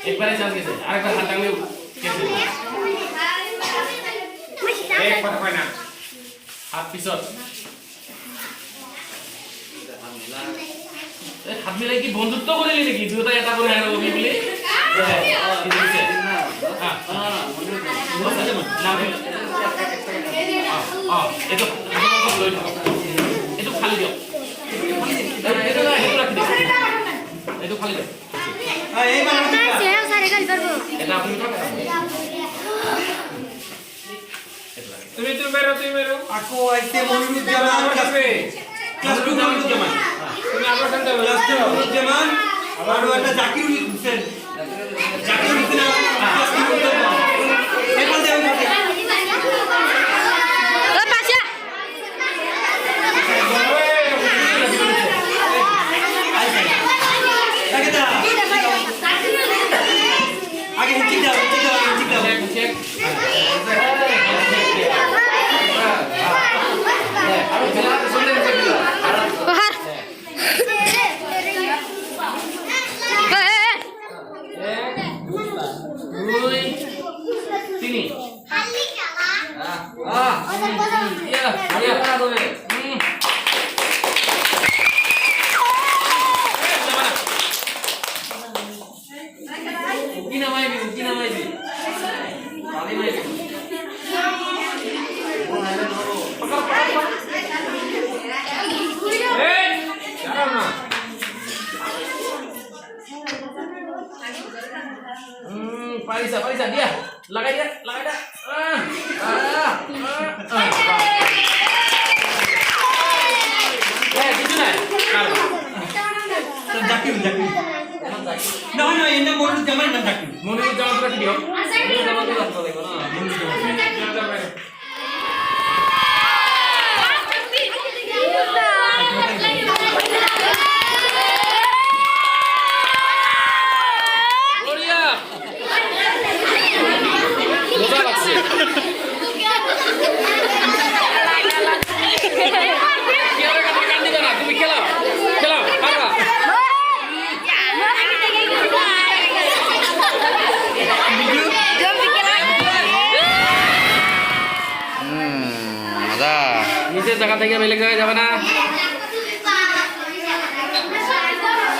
একবারে চান্স গেছে আরেকবার হাত টানলে গেছে এক কথা কয় না হাত পিছত হাত মিলাই কি বন্ধুত্ব কৰিলি নেকি দুটা এটা করে আর ওবি বলি এইটো খালি দিয়ক এইটো ৰাখি দিয়ক এইটো খালি দিয়ক এটা আপুনি তুমি বেরো আকো আইতে মনিরুজ্জামান কাছে ক্লাস 2 মনিরুজ্জামান তুমি আবার শুনতে হবে ক্লাস 2 মনিরুজ্জামান আবার একটা জাকিরুল হোসেন জাকিরুল হোসেন ক্লাস 2 মনিরুজ্জামান এবার দেও কাছে ওই পাশে আগে ঠিক দাও চেক বাহার দুই তিনি Parisa dia. Lagai dia. Gitu nah. Zakir না না এটা মনিরুজ্জামান না জাকির মনিরুজ্জামান করে দিও মনিরুজ্জামান করে রাখতে লাগবে না মনিরুজ্জামান নিচের জায়গা থেকে বেলেগ জায়গায় যাবে না।